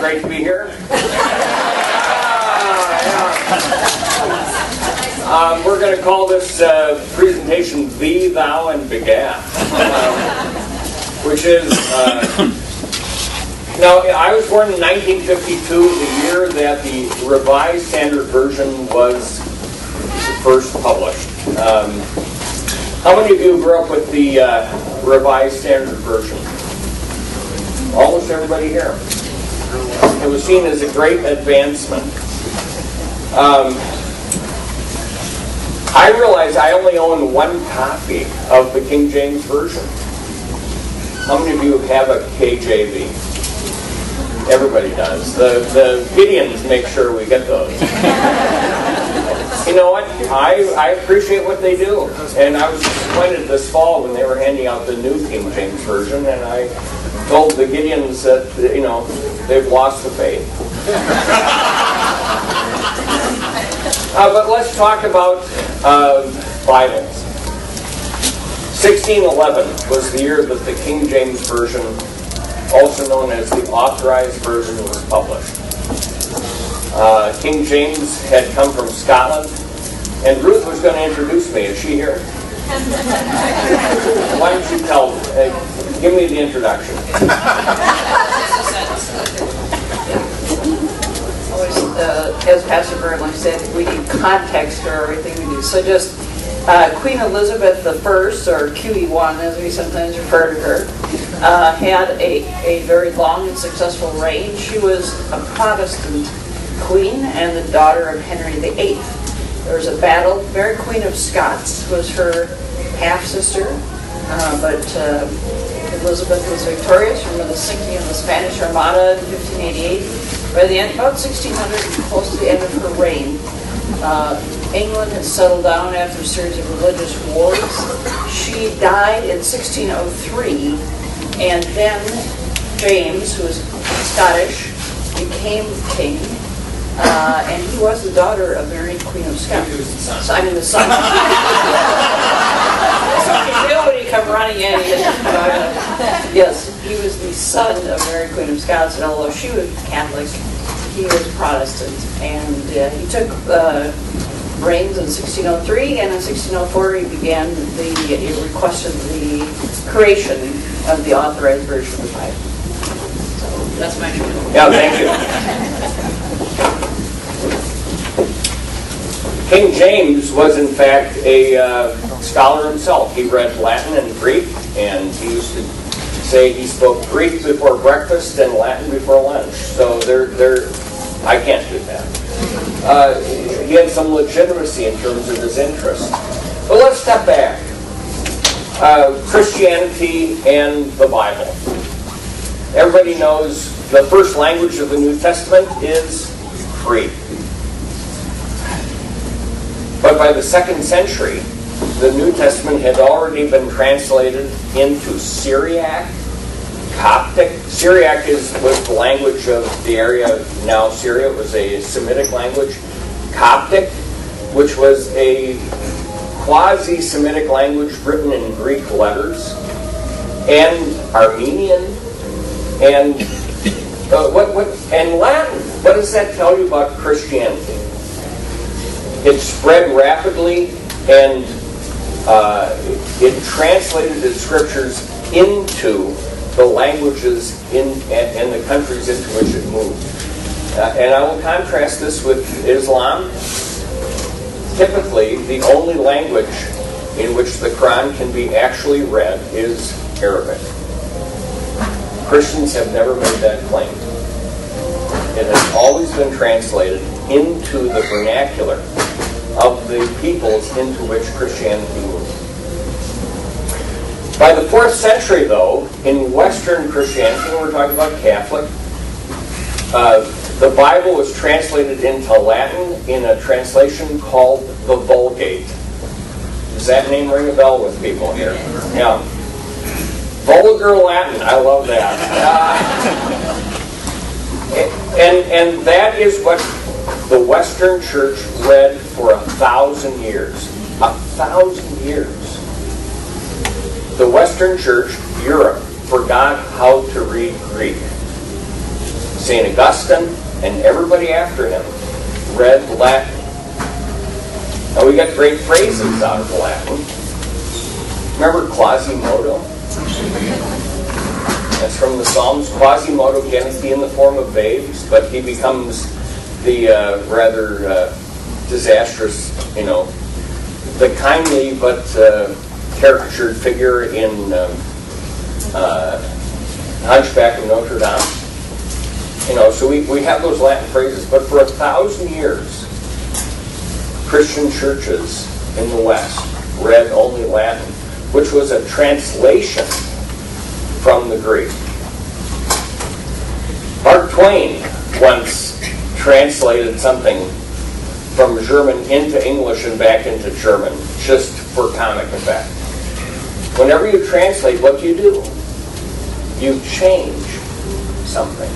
great to be here. We're going to call this presentation Thee, Thou, and Begats, which is, now I was born in 1952, the year that the Revised Standard Version was first published. How many of you grew up with the Revised Standard Version? Almost everybody here. It was seen as a great advancement. I realize I only own one copy of the King James Version. How many of you have a KJV? Everybody does. The Gideons make sure we get those. You know what? I appreciate what they do. And I was disappointed this fall when they were handing out the new King James Version, and I told the Gideons that, you know, they've lost the faith. But let's talk about Bibles. 1611 was the year that the King James Version, also known as the Authorized Version, was published. King James had come from Scotland, and Ruth was going to introduce me. Is she here? Why don't you tell, give me the introduction. As Pastor Berlin said, we need context for everything we do. So just Queen Elizabeth I, or QE1 as we sometimes refer to her, had a very long and successful reign. She was a Protestant queen and the daughter of Henry VIII. There was a battle. Mary Queen of Scots was her half-sister, but Elizabeth was victorious. Remember the sinking of the Spanish Armada in 1588. By the end, about 1600, close to the end of her reign, England had settled down after a series of religious wars. She died in 1603, and then James, who was Scottish, became king. And he was the daughter of Mary Queen of Scots. He was the son. So, I mean the son. Nobody come running in. Yes, he was the son of Mary Queen of Scots, and although she was Catholic, he was Protestant. And he took reigns in 1603, and in 1604 he requested the creation of the Authorized Version of the Bible. So that's my show. Yeah, thank you. King James was, in fact, a scholar himself. He read Latin and Greek, and he used to say he spoke Greek before breakfast and Latin before lunch. So I can't do that. He had some legitimacy in terms of his interest. But let's step back. Christianity and the Bible. Everybody knows the first language of the New Testament is Greek. But by the 2nd century, the New Testament had already been translated into Syriac, Coptic. Syriac was the language of the area now Syria. It was a Semitic language. Coptic, which was a quasi-Semitic language written in Greek letters. And Armenian. And and Latin. What does that tell you about Christianity? It spread rapidly, and it translated the scriptures into the languages in the countries into which it moved. And I will contrast this with Islam. Typically, the only language in which the Quran can be actually read is Arabic. Christians have never made that claim. It has always been translated into the vernacular of the peoples into which Christianity moved. By the 4th century, though, in Western Christianity, when we're talking about Catholic, the Bible was translated into Latin in a translation called the Vulgate. Does that name ring a bell with people here? Yeah. Vulgar Latin, I love that. And that is what the Western Church read for 1,000 years. 1,000 years. The Western Church, Europe, forgot how to read Greek. St. Augustine and everybody after him read Latin. Now we got great phrases out of Latin. Remember Quasimodo? That's from the Psalms. Quasimodo geneth thee in the form of babes, but he becomes the rather disastrous, the kindly but caricatured figure in Hunchback of Notre Dame. So we have those Latin phrases, but for 1,000 years, Christian churches in the West read only Latin, which was a translation from the Greek. Mark Twain once translated something from German into English and back into German, just for comic effect. Whenever you translate, what do? You change something.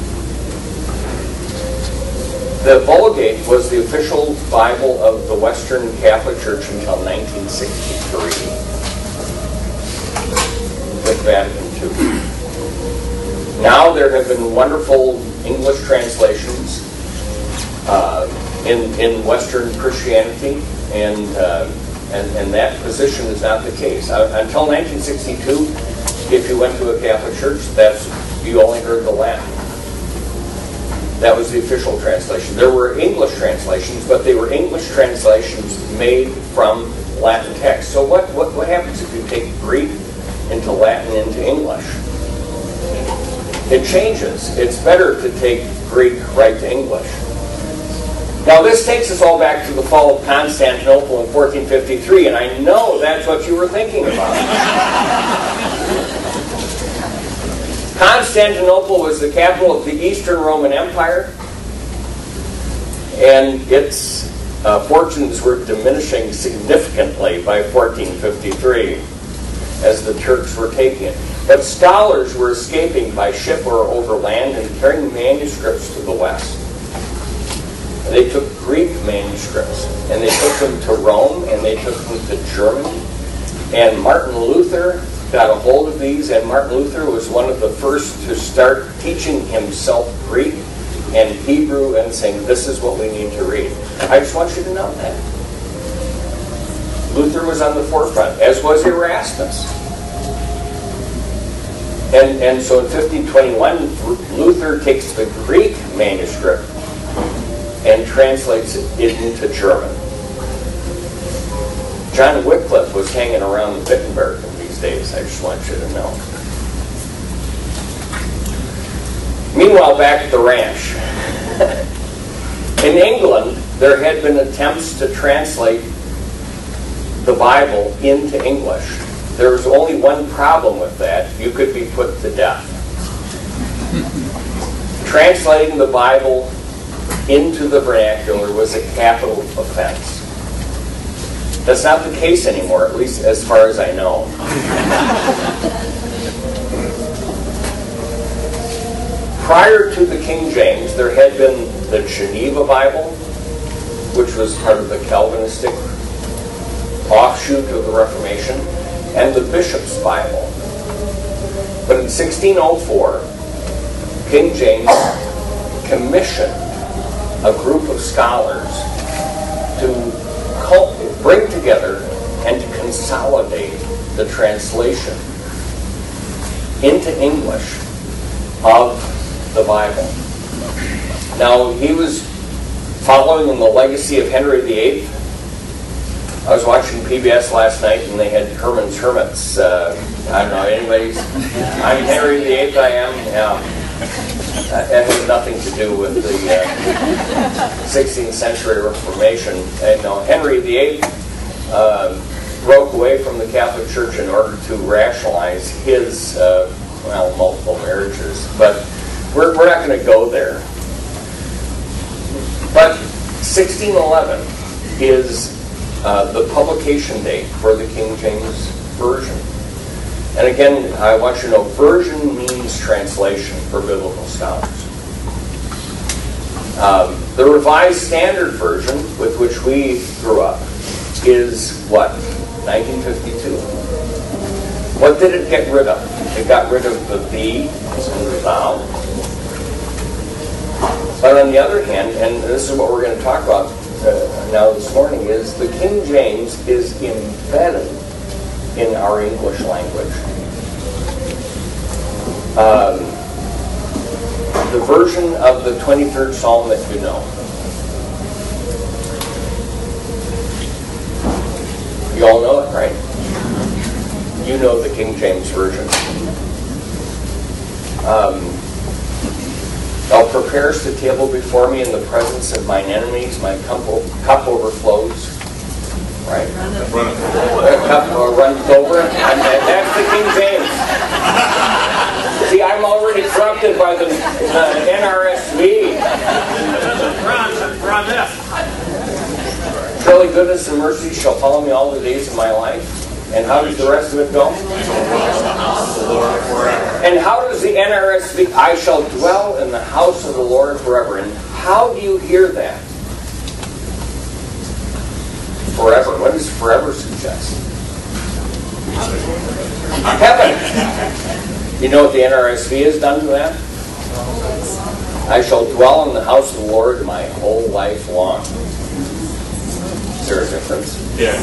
The Vulgate was the official Bible of the Western Catholic Church until 1963, with Vatican II. Now there have been wonderful English translations in Western Christianity, and that position is not the case. Until 1962, if you went to a Catholic church, you only heard the Latin. That was the official translation. There were English translations, but they were English translations made from Latin text. So what happens if you take Greek into Latin into English? It changes. It's better to take Greek right to English. Now this takes us all back to the fall of Constantinople in 1453, and I know that's what you were thinking about. Constantinople was the capital of the Eastern Roman Empire, and its fortunes were diminishing significantly by 1453 as the Turks were taking it. But scholars were escaping by ship or over land and carrying manuscripts to the west. And they took Greek manuscripts, and they took them to Rome, and they took them to Germany. And Martin Luther got a hold of these, and Martin Luther was one of the first to start teaching himself Greek and Hebrew and saying, this is what we need to read. I just want you to know that. Luther was on the forefront, as was Erasmus. And so in 1521, Luther takes the Greek manuscript and translates it into German. John Wycliffe was hanging around Wittenberg in these days, I just want you to know. Meanwhile, back at the ranch. In England, there had been attempts to translate the Bible into English. There was only one problem with that. You could be put to death. Translating the Bible into the vernacular was a capital offense. That's not the case anymore, at least as far as I know. Prior to the King James, there had been the Geneva Bible, which was part of the Calvinistic offshoot of the Reformation, and the Bishop's Bible. But in 1604, King James commissioned a group of scholars to bring together and to consolidate the translation into English of the Bible. Now, he was following in the legacy of Henry VIII. I was watching PBS last night, and they had Herman's Hermits. I don't know, anybody's... I'm Henry VIII, I am. Yeah. That has nothing to do with the 16th century Reformation. And Henry VIII broke away from the Catholic Church in order to rationalize his, multiple marriages. But we're not going to go there. But 1611 is the publication date for the King James Version. And again, I want you to know, version means translation for biblical scholars. The Revised Standard Version, with which we grew up, is what? 1952. What did it get rid of? It got rid of the thee and the thou. But on the other hand, and this is what we're going to talk about now this morning, is the King James is embedded in our English language. The version of the 23rd Psalm that you know. You all know it, right? You know the King James Version. Thou preparest the table before me in the presence of mine enemies. My cup overflows. Right? Cup runs over. And that's the King James. See, I'm already corrupted by the NRSV. Surely goodness and mercy shall follow me all the days of my life. And how does the rest of it go? And how does the NRSV? I shall dwell in the house of the Lord forever. And how do you hear that? Forever. What does forever suggest? Heaven. You know what the NRSV has done to that? I shall dwell in the house of the Lord my whole life long. Is there a difference? Yeah.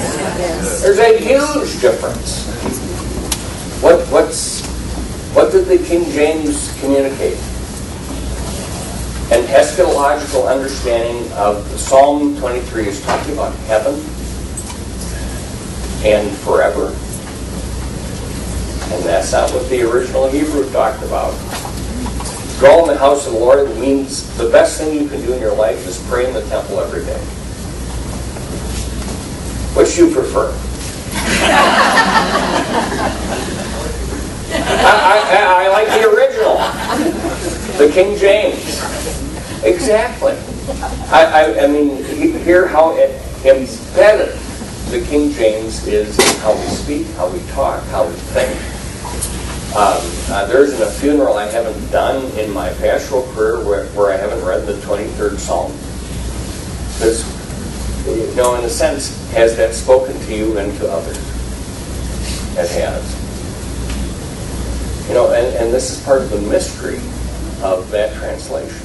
There's a huge difference. What did the King James communicate? An eschatological understanding of Psalm 23 is talking about heaven and forever. And that's not what the original Hebrew talked about. Dwell in the house of the Lord means the best thing you can do in your life is pray in the temple every day. Which do you prefer? I like the original. The King James. Exactly. I mean, hear how embedded the King James is in how we speak, how we talk, how we think. There isn't a funeral I haven't done in my pastoral career where I haven't read the 23rd Psalm. Because, you know, in a sense, has that spoken to you and to others? It has. You know, and this is part of the mystery of that translation.